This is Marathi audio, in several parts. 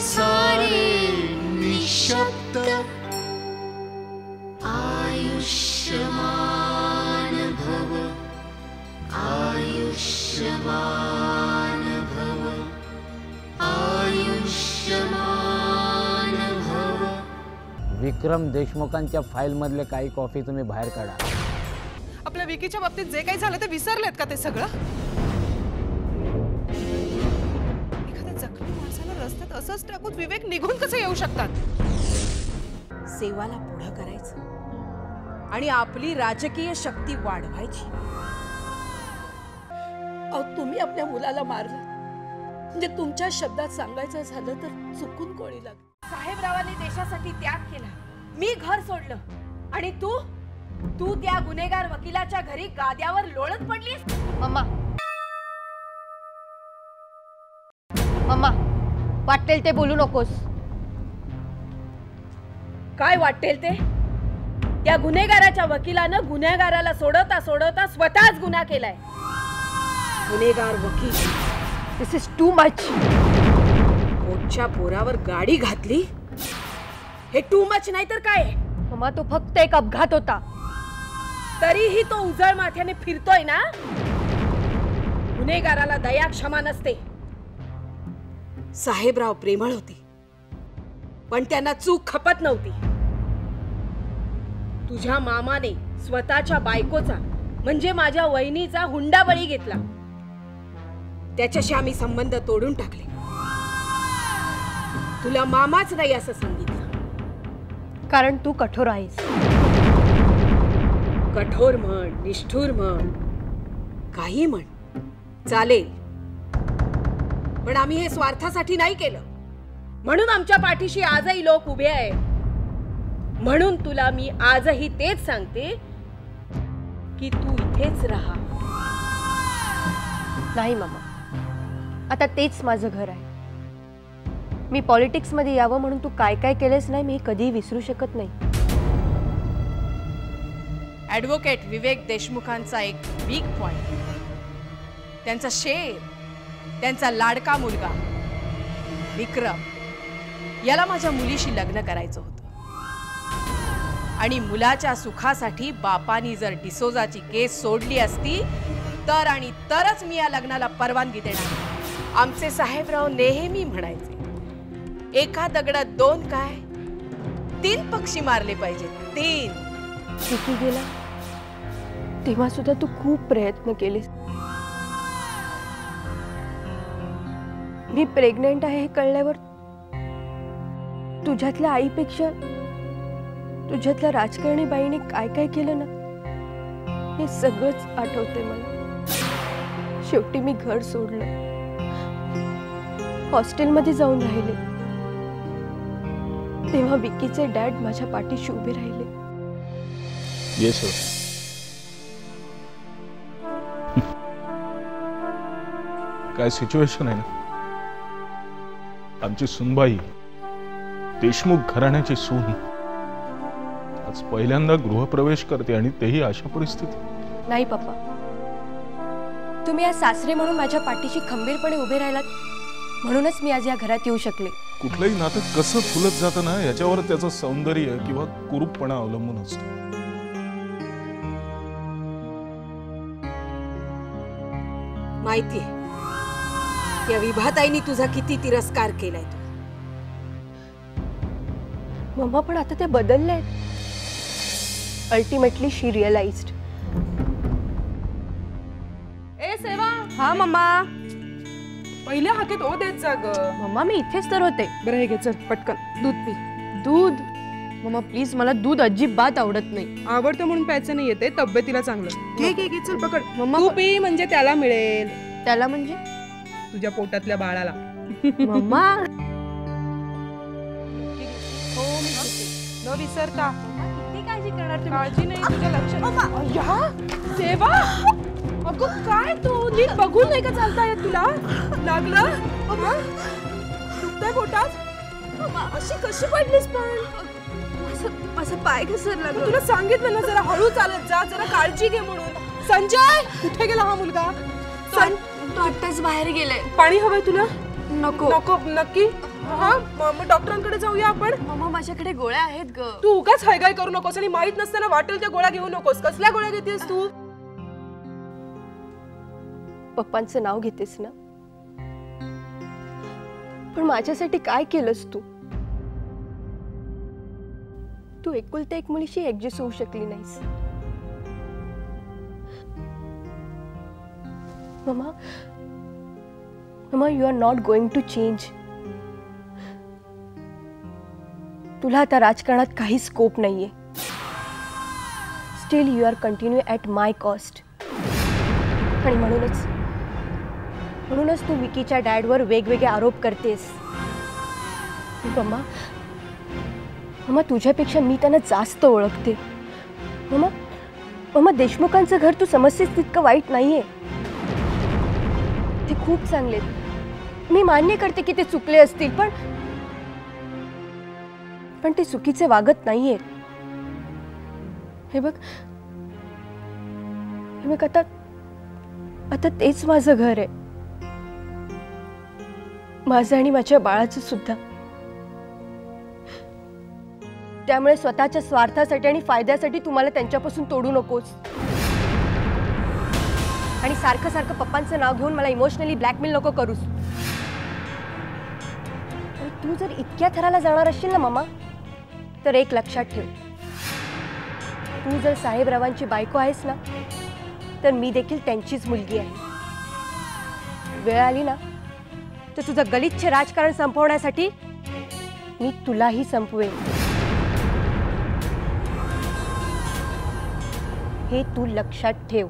सारे निशब्द आयुष्यमान भव आयुष्यमान भव आयुष्यमान भव। विक्रम देशमुखांच्या फाईल मधले काही कॉफी तुम्ही बाहेर काढा। आपल्या विकीच्या बाबतीत जे काही झालं ते विसरलेत का ते सगळं? एखाद्या जखमी माणसाला रस्त्यात असंच टाकून विवेक निघून कसे येऊ शकतात? सेवाला पुढं करायचं आणि आपली राजकीय शक्ती वाढवायची। अहो तुम्ही आपल्या मुलाला मारलं म्हणजे तुमच्या शब्दात सांगायचं झालं तर चुकून कोणी लागलं। साहेबरावांनी देशासाठी त्याग केला, मी घर सोडलं आणि तू त्या गुन्हेगार वकिलाच्या घरी गाद्यावर लोळत पडलीस। मम्मा मम्मा वाटेल ते बोलू नकोस। काय वाटेल ते? त्या गुन्हेगाराच्या वकिलानं गुन्हेगाराला सोडवता सोडवता स्वतःच गुन्हा केलाय। गुन्हेगार वकील, दिस इज टू मच। पोटच्या पोरावर गाडी घातली, हे टू मच नाही तर काय? मम्मा तो फक्त एक अपघात होता, तरीही तो उजळ माथ्याने फिरतोय ना। गुन्हेगाराला दया क्षमा नसते। साहेबराव प्रेमळ होते पण त्यांना चूक खपत नव्हती। तुझ्या मामाने स्वतःच्या बायकोचा म्हणजे माझ्या वहिनीचा हुंडाबळी घेतला, त्याच्याशी आम्ही संबंध तोडून टाकले। तुला मामाच नाही असं सांगितलं कारण तू कठोर आहेस। कठोर म्हण, निष्ठुर म्हण, काही म्हण, चालेल, पण आम्ही हे स्वार्थासाठी नाही केलं। म्हणून आमच्या पाठीशी आजही लोक उभे आहेत। म्हणून तुला मी आजही तेच सांगते की तू इथेच राहा। नाही मम्मा, आता तेच माझं घर आहे। मी पॉलिटिक्स मध्ये यावं म्हणून तू काय काय केलेस नाही मी कधी विसरू शकत नाही। ॲडव्होकेट विवेक देशमुखांचा एक वीक पॉइंट, त्यांचा शेर, त्यांचा लाडका मुलगा विक्रम, याला माझ्या मुलीशी लग्न करायचं होतं आणि मुलाच्या सुखासाठी बापानी जर डिसोजाची केस सोडली असती तर आणि तरच मी या लग्नाला परवानगी देणार। आमचे साहेबराव नेहमी म्हणायचे, एका दगडात दोन काय 3 पक्षी मारले पाहिजे, 3। विकी गेला तेव्हा सुद्धा तू खूप प्रयत्न केलेस। मी प्रेग्नेंट आहे हे कळल्यावर तुझ्यातल्या आईपेक्षा तुझ्यातल्या राजकारणी बाईने काय काय केलं ना हे सगळंच आठवते मला। शेवटी मी घर सोडलं, हॉस्टेलमध्ये जाऊन राहिले, तेव्हा विकीचे डॅड माझ्या पाठीशी उभे राहिले। Yes sir. काय सिच्युएशन आहे ना, आमची सुनबाई देशमुख घराण्याची सून आज पहिल्यांदा गृहप्रवेश करते आणि तेही अशा परिस्थितीत। नाही पप्पा, तुम्ही आज सासरे म्हणून माझ्या पाठीशी खंबीरपणे उभे राहिलात म्हणूनच मी आज या घरात येऊ शकले। कुठलंही नातं कसं फुलत जातं ना याच्यावर त्याचं सौंदर्य किंवा कुरूपपणा अवलंबून असतो। माहितीये या विभाताईनी तुझा किती तिरस्कार केलाय तू। मम्मा पण आता ते बदलले। अल्टिमेटली शी रिअलाइज्ड। ए सेवा, हा मम्मा। पहिल्या हाकेत ओ देत जा ग। मम्मा मी इथेच तर होते। बरं हे घे, चल पटकन दूध पी। दूध? मम्मा प्लीज, मला दूध अजिबात आवडत नाही। आवडतं म्हणून प्यायचं नाही येते, तब्येतीला चांगलं। घे घे घे, चल पकड। मम्मा तू पी म्हणजे त्याला मिळेल। त्याला म्हणजे? तुझ्या पोटातल्या बाळाला। मम्मा हो मी न विसरता। किती काळजी करणार तुम्ही? काळजी नाही, तुझ्या लक्षात। या सेवा, अगं काय तू नीट बघून नाही का चालता येत तुला? लागलं? दुखतंय पोटात? अशी कशी पडलीस पण? माझा पाय घसरला। तुला सांगितलं ना जरा हळू चालत जा, जरा काळजी घे म्हणून। संजय, कुठे गेला हा मुलगा? तो आत्ताच बाहेर गेलाय। पाणी हवंय तुला? नको नको नक्की? हा मग डॉक्टरांकडे जाऊया आपण. मम्मा माझ्याकडे गोळ्या आहेत ग. तू उगाच हायगाय करू नकोस आणि माहित नसताना वाटेल त्या गोळ्या घेऊ नकोस. कसल्या गोळ्या घेतेस तू? पप्पांचं नाव घेतेस ना, पण माझ्यासाठी काय केलंस तू? तू एकुलत्या एक मुलीशी ऍडजस्ट होऊ शकली नाहीस. मम्मा, मम्मा, you are not going to change. तुला आता राजकारणात काही स्कोप नाहीये. Still you are continue at my cost. आणि म्हणूनच तू विकीच्या डॅडवर वेगवेगळे आरोप करतेस. मम्मा, मम्मा, तुझ्यापेक्षा मी त्यांना जास्त ओळखते. मम्मा, मम्मा, देशमुखांचं घर तू समजतेस तितकं वाईट नाहीये. ते खूप चांगले. मी मान्य करते की ते चुकले असतील, पण ते चुकीचे वागत नाहीये. हे बघ आता तेच माझं घर आहे. माझं आणि माझ्या बाळाचं सुद्धा. त्यामुळे स्वतःच्या स्वार्थासाठी आणि फायद्यासाठी तुम्हाला त्यांच्यापासून तोडू नकोस. आणि सारखं सारखं पप्पांचं नाव घेऊन मला इमोशनली ब्लॅकमेल नको करूस. आणि तू जर इतक्या थराला जाणार असशील ना मम्मा, तर एक लक्षात ठेव, तू जर साहेबरावांची बायको आहेस ना, तर मी देखील त्यांचीच मुलगी आहे. वेळ आली ना, तर तुझं गलिच्छ राजकारण संपवण्यासाठी मी तुलाही संपवेन. हे तू लक्षात ठेव.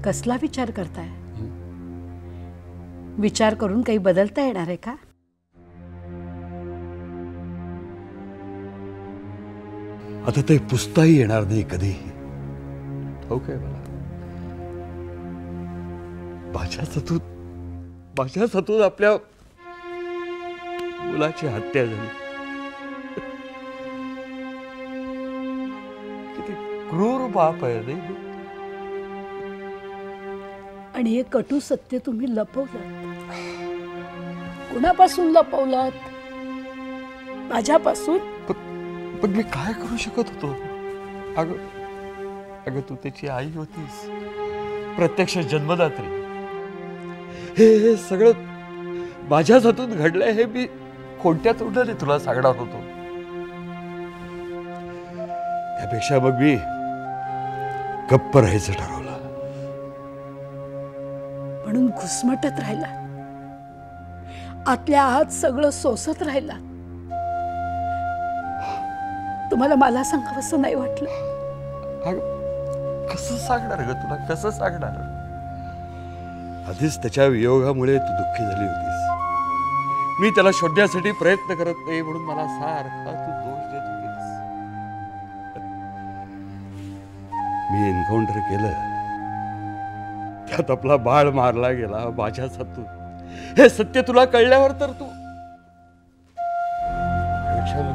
कसला विचार करताय? विचार करून काही बदलता येणार आहे का? आता ते पुसताही येणार नाही कधीही. ठाऊक आहे मला, माझ्या सतून आपल्या मुलाची हत्या झाली. किती क्रूर बाप आहे नाही. आणि हे कटू सत्य तुम्ही लपवलात. कुणापासून लपवलात? माझ्यापासून. पण मी काय करू शकत होतो? अगं तू त्याची आई होतीस, प्रत्यक्ष जन्मदात्री. हे सगळं माझ्याच हातून घडलंय हे मी कोणत्या तोंडाने तुला सांगणार होतो? त्यापेक्षा मग मी गप्प राहायचं ठरवलं. म्हणून घुसमटत राहिला, आतल्या आत सगळं सोसत राहिला. तुम्हाला मला सांगावंसं नाही वाटलं? कसं सांगणार ग तुला, कसं सांगणार? आधीच त्याच्या वियोगामुळे तू दुःखी झाली होतीस. मी त्याला शोधण्यासाठी प्रयत्न करत नाही म्हणून मला सारखा तू दोष देत होतीस. मी एन्काउंटर केलं, त्यात आपला बाळ मारला गेला माझ्याच हातून. हे सत्य तुला कळल्यावर तर तू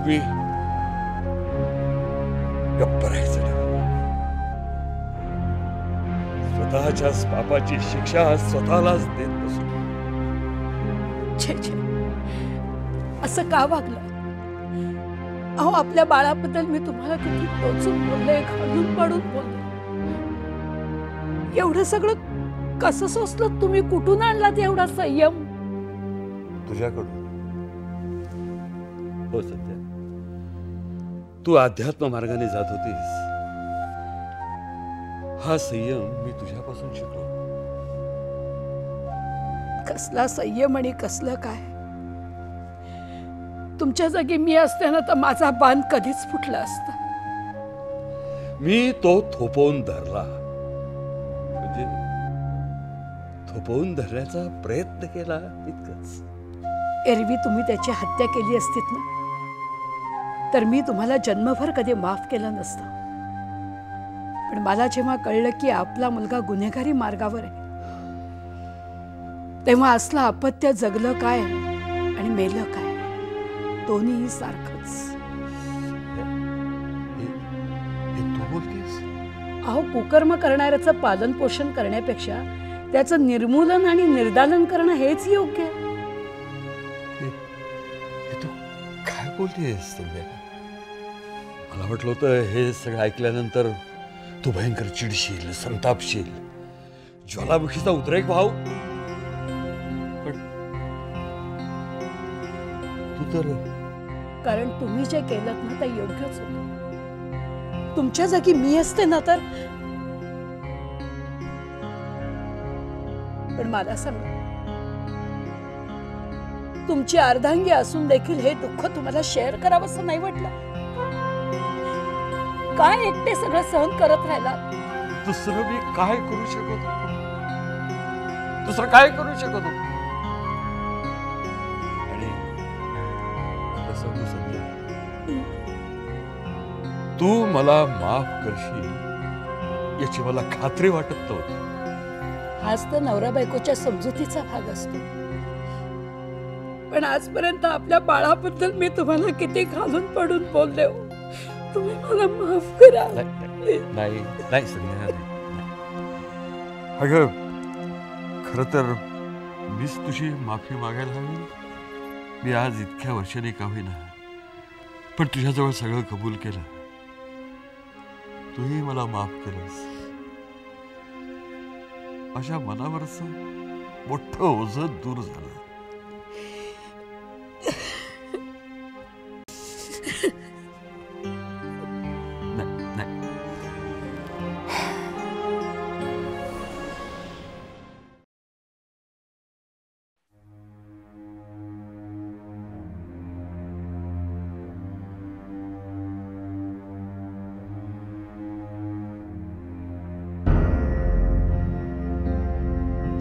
मी गप्प राहायचं. स्वतःच्याच पापाची शिक्षा स्वतःलाच देत बसू. छे छे, असं का वागलं? अहो, आपल्या बाळाबद्दल मी तुम्हाला किती टोचून बोलले, खालून पाडून बोलले. एवढं सगळं कसं सोसलं तुम्ही? कुठून आणलात एवढा संयम? तुझ्याकडून. हो सत्या, तू अध्यात्म मार्गाने जात होतीस, हा संयम मी तुझ्यापासून शिकलो. कसला संयम आणि कसलं काय. तुमच्या जागी मी असते ना तर माझा बांध कधीच फुटला असता. मी तो थोपवून धरला, म्हणजे थोपवून धरण्याचा प्रयत्न केला इतकंच. एरवी तुम्ही त्याची हत्या केली असतीत ना तर मी तुम्हाला जन्मभर कधी माफ केलं नसतं. पण मला जेव्हा कळलं की आपला मुलगा गुन्हेगारी मार्गावर आहे तेव्हा असलं अपत्य जगलं काय आणि मेलं काय दोन्ही सारखंच. हे तू बोलतेस? अहो, कुकर्म करणाऱ्याचं पालन पोषण करण्यापेक्षा त्याचं निर्मूलन आणि निर्दालन करणं हेच योग्य आहे. हे तू काय बोलतेस संध्या? मला वाटलं होतं हे सगळं ऐकल्यानंतर तू भयंकर चिडशील, संतापशील, ज्वालामुखीचा उद्रेक व्हाव. पण तू तर कारण तुम्ही जे केलं ना ते योग्यच होतं. तुमच्या जागी मी असते ना तर. पण मला सांगा, तुमची अर्धांगी असून देखील हे दुःख तुम्हाला शेअर करावंसं नाही वाटलं? काय एकटे सगळं सहन करत राहिला? दुसरं मी काय करू शकत होतो? दुसरं काय करू शकत होतो? आणि खरं सांगू संध्या, तू मला माफ करशील याची मला खात्री वाटत नव्हती. हाच तर नवरा बायकोच्या समजुतीचा भाग असतो. पण आजपर्यंत आपल्या बाळाबद्दल मी तुम्हाला किती घालून पडून बोलले हो. तुम्ही मला माफ करा. नाही नाही संध्या, अगं खर तर मीच तुझी माफी मागायला हवी. मी आज इतक्या वर्षांनी का होईना पण तुझ्याजवळ सगळं कबूल केलं. तूही मला माफ केलंस. माझ्या मनावरचं मोठं ओझं दूर झालं.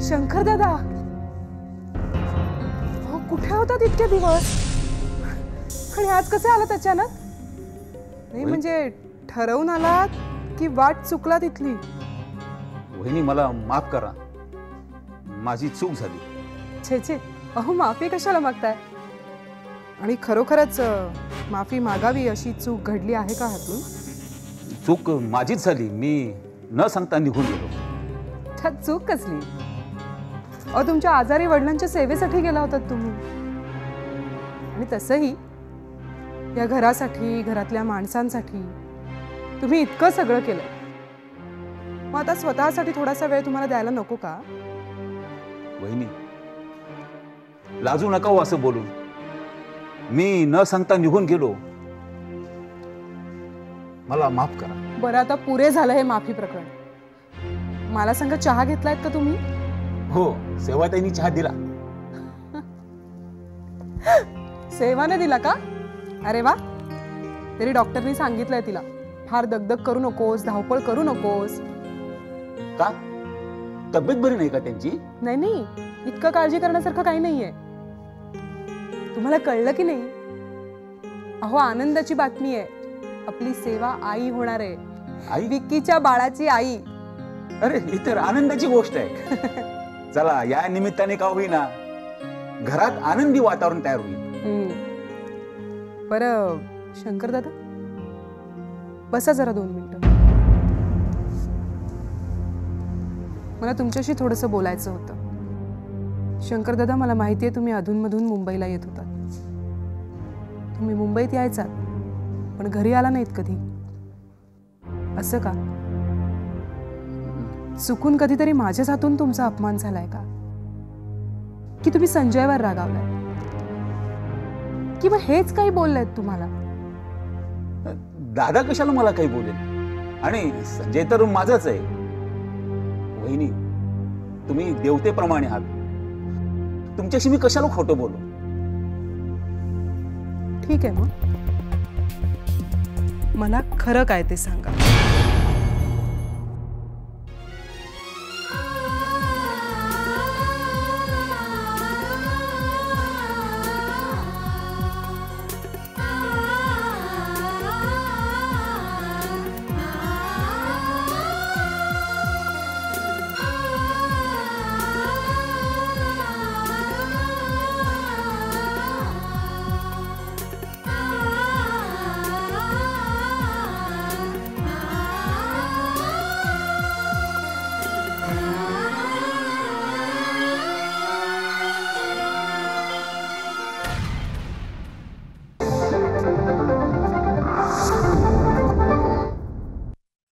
शंकर दादा, कुठे होतात इतके दिवस आणि आज कसे आलात अचानक? नाही म्हणजे ठरवून आलात की वाट चुकला तिथली? वहिनी मला माफ करा, माझी चूक झाली. छे छे, अहो माफी कशाला मागताय? आणि खरोखरच माफी मागावी अशी चूक घडली आहे का हातून? चूक माझीच झाली. मी न सांगता निघून गेलो. त्यात चूक कसली? अहो तुमच्या आजारी वडिलांच्या सेवेसाठी गेला होतात तुम्ही. आणि तसंही या घरासाठी, घरातल्या माणसांसाठी तुम्ही इतकं सगळं केलं. मग आता स्वतःसाठी थोडासा वेळ तुम्हाला द्यायला नको का? वहिनी लाजू नका हो असं बोलून. मी न सांगता निघून गेलो. मला माफ करा. बरं आता पुरे झालं हे माफी प्रकरण. मला सांगा, चहा घेतलायत का तुम्ही? हो, सेवाताईंनी चहा दिला. सेवाने दिला का? अरे वा. तरी डॉक्टरनी सांगितलंय तिला फार दगदग करू नकोस, धावपळ करू नकोस. का? तब्येत बरी नाही का त्यांची? नाही नाही, इतकं काळजी करण्यासारखं काही नाहीये. तुम्हाला कळलं की नाही? अहो आनंदाची बातमी आहे. आपली सेवा आई होणार आहे. आई? विक्कीच्या बाळाची आई. अरे ही तर आनंदाची गोष्ट आहे. चला या निमित्ताने का होईना घरात आनंदी वातावरण तयार होईल. बरं शंकर दादा, बसा जरा 2 मिनिटं. मला तुमच्याशी थोडंसं बोलायचं होतं. शंकर दादा, मला माहिती आहे तुम्ही अधूनमधून मुंबईला येत होतात. तुम्ही मुंबईत यायचात पण घरी आला नाहीत कधी. असं का? चुकून कधीतरी माझ्याच हातून तुमचा अपमान झालाय का? की तुम्ही संजयवर रागावलाय? किंवा हेच काही बोललेत तुम्हाला? दादा कशाला मला काही बोलेल? आणि संजय तर माझाच आहे. बहिणी, तुम्ही देवतेप्रमाणे आहात. तुमच्याशी मी कशाला खोटं बोलू? ठीक आहे, मग मला खरं काय ते सांगा.